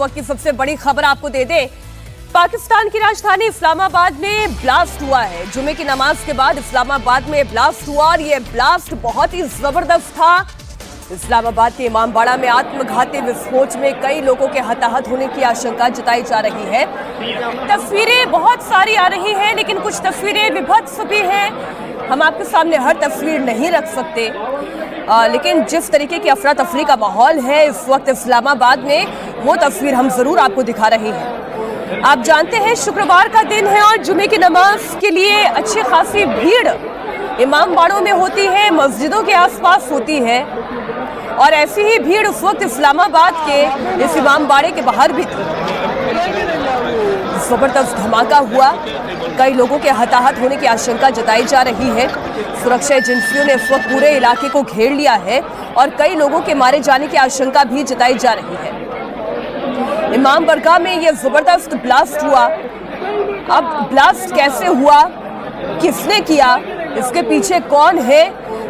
वक्त की सबसे बड़ी खबर आपको दे दे। पाकिस्तान की राजधानी इस्लामाबाद में ब्लास्ट हुआ है। जुमे की नमाज के बाद इस्लामाबाद में ब्लास्ट हुआ और ये ब्लास्ट बहुत ही जबरदस्त था। इस्लामाबाद के इमामबाड़ा में आत्मघाती विस्फोट में कई लोगों के हताहत होने की आशंका जताई जा रही है। तस्वीरें बहुत सारी आ रही हैं, लेकिन कुछ तस्वीरें विभत्स भी हैं। हम आपके सामने हर तस्वीर नहीं रख सकते, लेकिन जिस तरीके की अफरा तफरी का माहौल है इस वक्त इस्लामाबाद में, वो तस्वीर हम जरूर आपको दिखा रहे हैं। आप जानते हैं शुक्रवार का दिन है और जुमे की नमाज के लिए अच्छी खासी भीड़ इमामबाड़ों में होती है, मस्जिदों के आसपास होती है और ऐसी ही भीड़ उस वक्त इस्लामाबाद के इस इमामबाड़े के बाहर भी थी। जबरदस्त धमाका हुआ, कई लोगों के हताहत होने की आशंका जताई जा रही है। सुरक्षा एजेंसियों ने इस वक्त पूरे इलाके को घेर लिया है और कई लोगों के मारे जाने की आशंका भी जताई जा रही है। इमाम बारगाह में यह जबरदस्त ब्लास्ट हुआ। अब ब्लास्ट कैसे हुआ, किसने किया, इसके पीछे कौन है,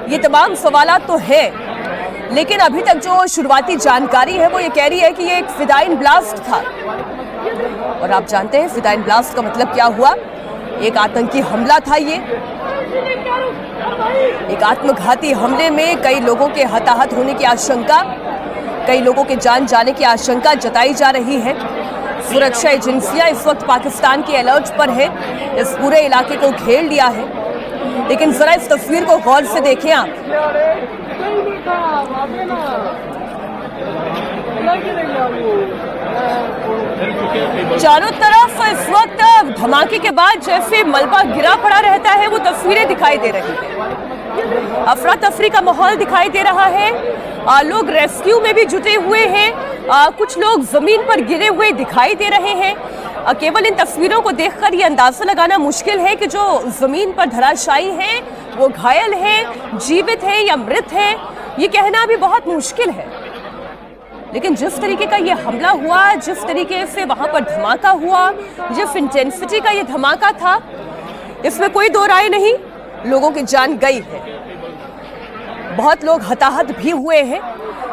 ये तमाम सवालात तो है, लेकिन अभी तक जो शुरुआती जानकारी है वो ये कह रही है कि ये एक फिदाइन ब्लास्ट था। और आप जानते हैं फिदाइन ब्लास्ट का मतलब क्या हुआ, एक आतंकी हमला था। ये एक आत्मघाती हमले में कई लोगों के हताहत होने की आशंका, कई लोगों के जान जाने की आशंका जताई जा रही है। सुरक्षा एजेंसियां इस वक्त पाकिस्तान के अलर्ट पर है, इस पूरे इलाके को घेर लिया है। लेकिन जरा इस तस्वीर को गौर से देखें आप। चारों तरफ इस वक्त धमाके के बाद जैसे मलबा गिरा पड़ा रहता है वो तस्वीरें दिखाई दे रही हैं। अफरा तफरी का माहौल दिखाई दे रहा है। लोग रेस्क्यू में भी जुटे हुए हैं, कुछ लोग जमीन पर गिरे हुए दिखाई दे रहे हैं। केवल इन तस्वीरों को देखकर ये अंदाजा लगाना मुश्किल है कि जो जमीन पर धराशायी हैं वो घायल हैं, जीवित हैं या मृत हैं, ये कहना भी बहुत मुश्किल है। लेकिन जिस तरीके का ये हमला हुआ, जिस तरीके से वहां पर धमाका हुआ, जिस इंटेंसिटी का ये धमाका था, इसमें कोई दो राय नहीं, लोगों की जान गई है। बहुत लोग हताहत भी हुए हैं।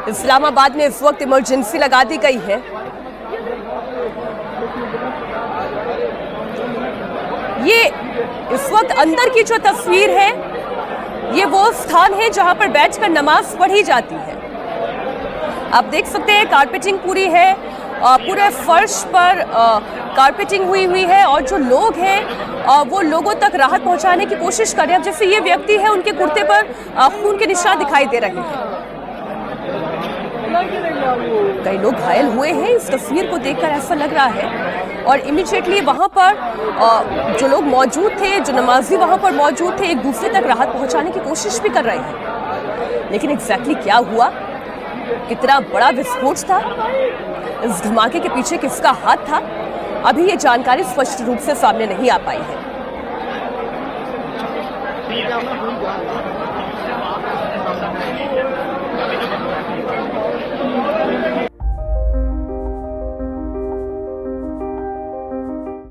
इस्लामाबाद में इस वक्त इमरजेंसी लगा दी गई है। ये इस वक्त अंदर की जो तस्वीर है, ये वो स्थान है जहां पर बैठकर नमाज पढ़ी जाती है। आप देख सकते हैं कारपेटिंग पूरी है, पूरे फर्श पर कारपेटिंग हुई है और जो लोग हैं वो लोगों तक राहत पहुंचाने की कोशिश कर रहे हैं। जैसे ये व्यक्ति है, उनके कुर्ते पर खून के निशान दिखाई दे रहे हैं। कई लोग घायल हुए हैं, इस तस्वीर को देखकर ऐसा लग रहा है। और इमीडिएटली वहां पर जो लोग मौजूद थे, जो नमाजी वहां पर मौजूद थे, एक दूसरे तक राहत पहुंचाने की कोशिश भी कर रहे हैं। लेकिन एग्जैक्टली क्या हुआ, कितना बड़ा विस्फोट था, इस धमाके के पीछे किसका हाथ था, अभी ये जानकारी स्पष्ट रूप से सामने नहीं आ पाई है।